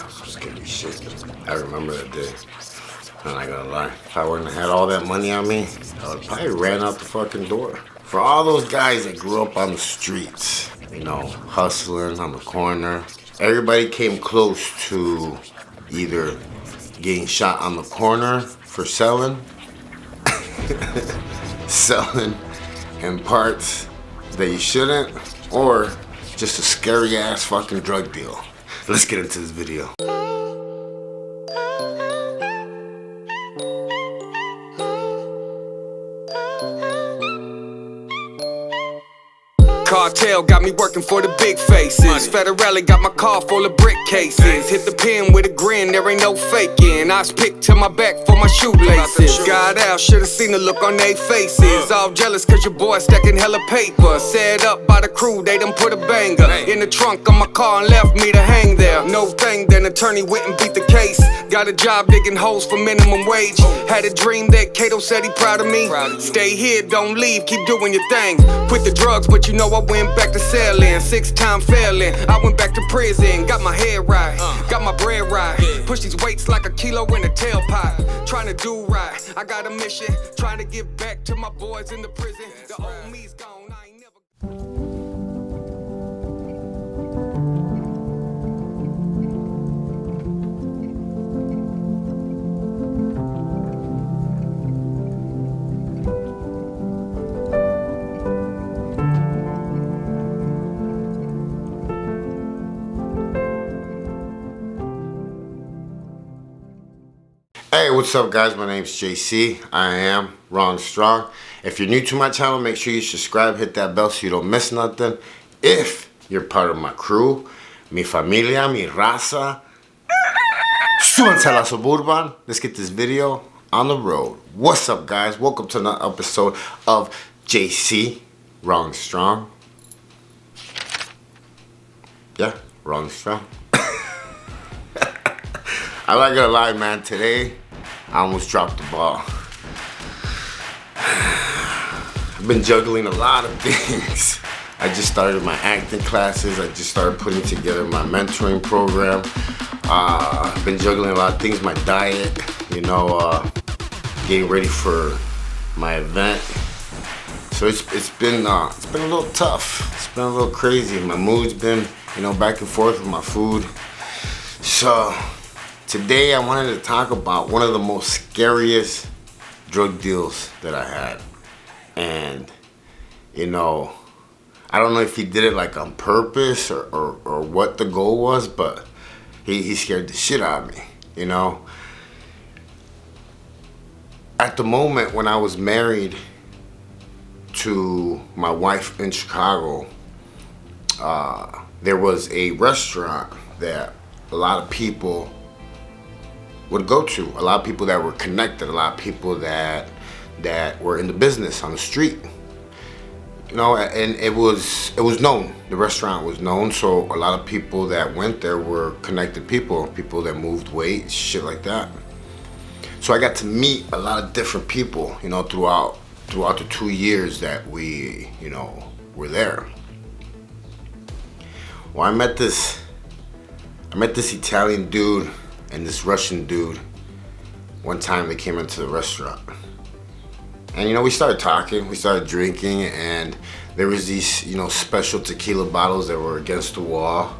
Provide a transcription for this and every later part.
Some scary shit. I remember that day. I'm not gonna lie. If I wouldn't have had all that money on me, I would probably ran out the fucking door. For all those guys that grew up on the streets, you know, hustling on the corner, everybody came close to either getting shot on the corner for selling, selling in parts that you shouldn't, or just a scary ass fucking drug deal. Let's get into this video. Cartel got me working for the big faces. Federale got my car full of brick cases. Hit the pen with a grin, there ain't no faking. I was picked to my back for my shoelaces. Got out, should've seen the look on they faces. All jealous cause your boy stacking hella paper. Set up by the crew, they done put a banger in the trunk of my car and left me to hang there. No thing, then attorney went and beat the case. Got a job digging holes for minimum wage. Had a dream that Kato said he proud of me. Stay here, don't leave, keep doing your thing. Quit the drugs, but you know I went back to selling, 6-time failing. I went back to prison, got my head right, got my bread right. Push these weights like a kilo in a tailpipe. Trying to do right, I got a mission. Trying to give back to my boys in the prison. The old me's gone, I ain't never. Hey, what's up guys? My name's JC. I am Raw and Strong. If you're new to my channel, make sure you subscribe, hit that bell so you don't miss nothing. If you're part of my crew, mi familia, mi raza, súbanse a la suburban. Let's get this video on the road. What's up guys? Welcome to another episode of JC, Raw and Strong. Yeah, Raw and Strong. I'm not gonna lie, man. Today, I almost dropped the ball. I've been juggling a lot of things. I just started my acting classes. I just started putting together my mentoring program. I've been juggling a lot of things. My diet, you know, getting ready for my event. So it's been a little tough. It's been a little crazy. My mood's been, you know, back and forth with my food. So today I wanted to talk about one of the most scariest drug deals that I had. And, you know, I don't know if he did it like on purpose or what the goal was, but he scared the shit out of me, you know. At the moment when I was married to my wife in Chicago, there was a restaurant that a lot of people would go to, a lot of people that were connected, a lot of people that were in the business on the street, you know, and it was known. The restaurant was known, so a lot of people that went there were connected people that moved weight, shit like that. So I got to meet a lot of different people, you know, throughout the 2 years that we, you know, were there. Well, I met this Italian dude and this Russian dude one time. They came into the restaurant, and you know, we started talking, we started drinking, and there was these, you know, special tequila bottles that were against the wall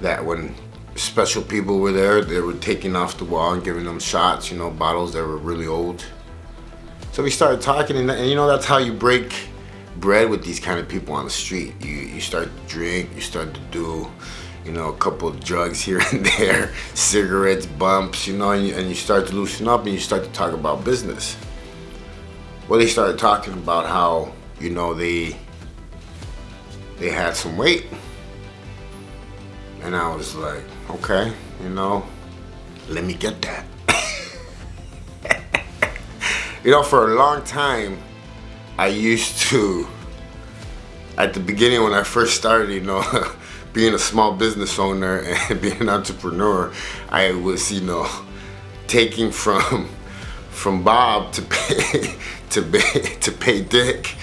that when special people were there, they were taking off the wall and giving them shots, you know, bottles that were really old. So we started talking, and you know, that's how you break bread with these kind of people on the street. You start to drink, you start to do, you know, a couple of drugs here and there, cigarettes, bumps, you know, and you start to loosen up and you start to talk about business. Well, they started talking about how, you know, they had some weight. And I was like, okay, you know, let me get that. You know, for a long time, I used to, at the beginning when I first started, you know, being a small business owner and being an entrepreneur, I was, you know, taking from Bob to pay Dick,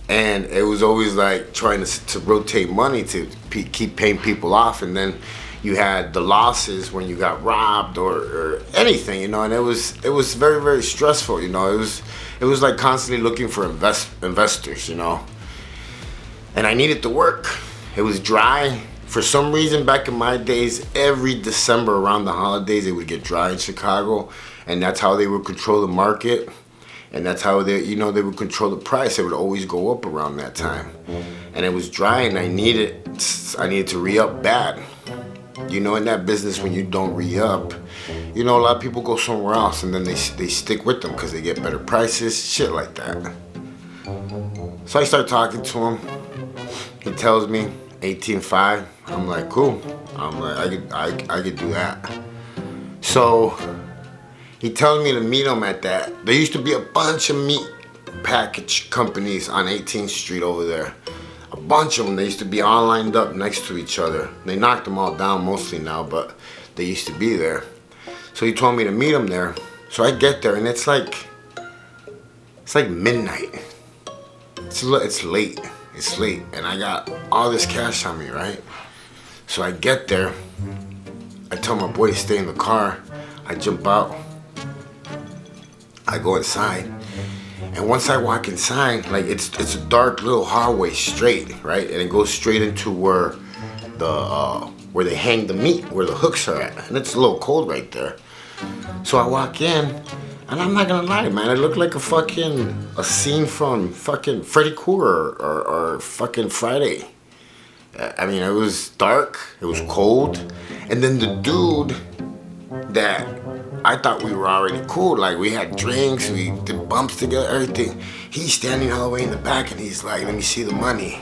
and it was always like trying to rotate money to keep paying people off, and then, you had the losses when you got robbed or anything, you know, and it was very, very stressful, you know. It was like constantly looking for investors, you know. And I needed to work. It was dry. For some reason, back in my days, every December around the holidays, it would get dry in Chicago, and that's how they would control the market, and that's how they would control the price. It would always go up around that time, and it was dry, and I needed to re-up bad. You know, in that business, when you don't re-up, you know, a lot of people go somewhere else, and then they stick with them because they get better prices, shit like that. So I start talking to him. He tells me 18.5. I'm like, cool. I'm like, I could do that. So he tells me to meet him at that. There used to be a bunch of meat package companies on 18th Street over there. A bunch of them. They used to be all lined up next to each other. They knocked them all down mostly now, but they used to be there. So he told me to meet him there. So I get there, and it's like midnight. It's late. It's late, and I got all this cash on me, right? So I get there. I tell my boy to stay in the car. I jump out. I go inside. And once I walk inside, like it's a dark little hallway straight, right? And it goes straight into where they hang the meat, where the hooks are at. And it's a little cold right there. So I walk in, and I'm not gonna lie, man, it looked like a scene from fucking Freddy Krueger or fucking Friday. I mean, it was dark, it was cold, and then the dude that I thought we were already cool, like we had drinks, we did bumps together, everything. He's standing all the way in the back, and he's like, let me see the money.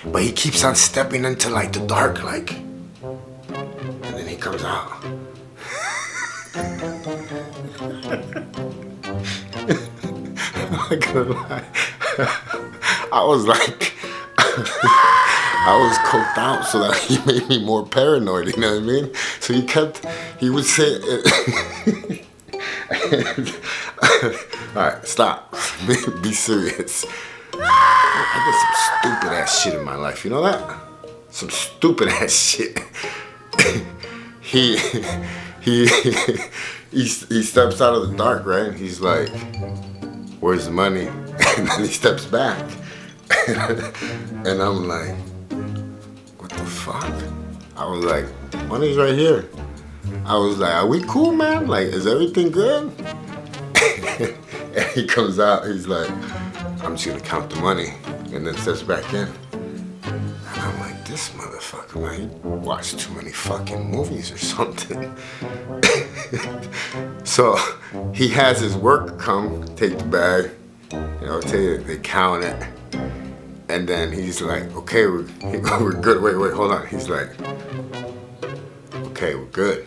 But he keeps on stepping into like the dark, like, and then he comes out. I'm not gonna lie. I was like, I was coked out so that he made me more paranoid, you know what I mean? So he would say, alright, stop, be serious. I did some stupid ass shit in my life, you know that? Some stupid ass shit. He steps out of the dark, right? He's like, where's the money? And then he steps back. And I'm like, what the fuck? I was like, money's right here. I was like, are we cool, man? Like, is everything good? And he comes out, he's like, I'm just gonna count the money. And then steps back in. And I'm like, this motherfucker, man, he watched too many fucking movies or something. So he has his work come, take the bag, you know, they count it. And then he's like, okay, we're good. Wait, hold on. He's like, okay, we're good.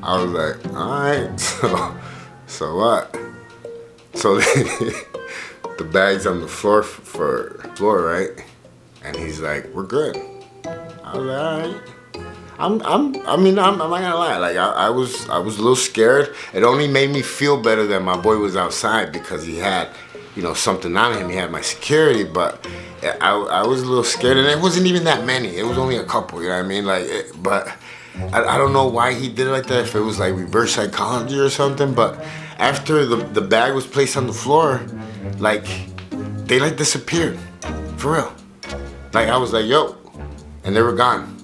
I was like, all right, so what? So the bag's on the floor, right? And he's like, we're good. I was like, all right. I'm not gonna lie. Like I was a little scared. It only made me feel better that my boy was outside because he had, you know, something on him. He had my security, but I was a little scared, and it wasn't even that many. It was only a couple. You know what I mean? Like, but I don't know why he did it like that. If it was like reverse psychology or something. But after the bag was placed on the floor, like they like disappeared, for real. Like I was like, yo, and they were gone.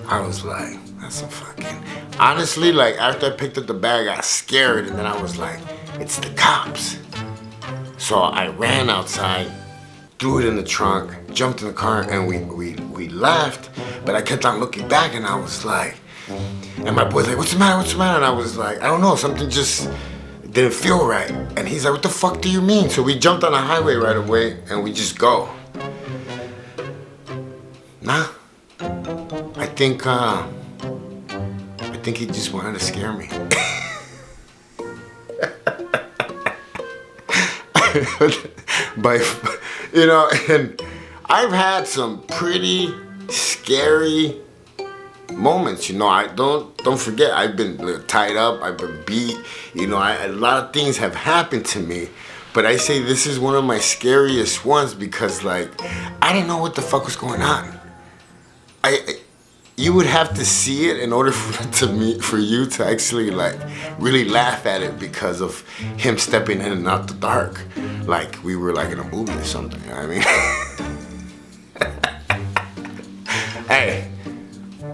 I was like, that's a fucking... Honestly, like, after I picked up the bag, I got scared, and then I was like, it's the cops. So I ran outside, threw it in the trunk, jumped in the car, and we left, but I kept on looking back, and I was like... And my boy's like, what's the matter? And I was like, I don't know, something just didn't feel right. And he's like, what the fuck do you mean? So we jumped on the highway right away, and we just go. Nah. I think he just wanted to scare me. But, you know, and I've had some pretty scary moments, you know. I don't forget, I've been tied up, I've been beat, you know, a lot of things have happened to me. But I say this is one of my scariest ones because, like, I didn't know what the fuck was going on. you would have to see it in order for you to actually like really laugh at it because of him stepping in and out the dark, like we were like in a movie or something. You know what I mean? Hey,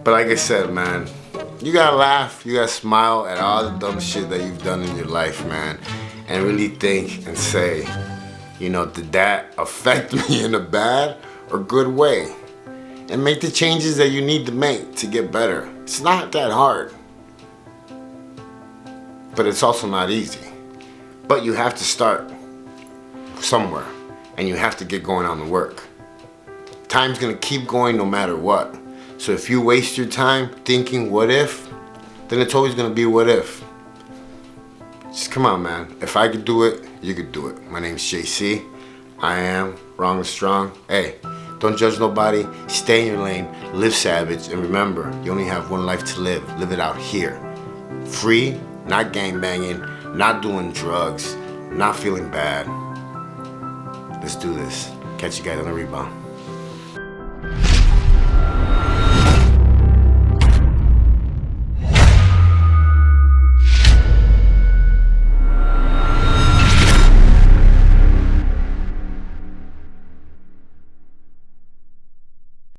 but like I said, man, you gotta laugh, you gotta smile at all the dumb shit that you've done in your life, man, and really think and say, you know, did that affect me in a bad or good way? And make the changes that you need to make to get better. It's not that hard. But it's also not easy. But you have to start somewhere. And you have to get going on the work. Time's gonna keep going no matter what. So if you waste your time thinking what if, then it's always gonna be what if. Just come on, man. If I could do it, you could do it. My name's JC. I am Wrong and Strong. Hey. Don't judge nobody, stay in your lane, live savage, and remember, you only have one life to live. Live it out here. Free, not gangbanging, not doing drugs, not feeling bad. Let's do this. Catch you guys on the rebound.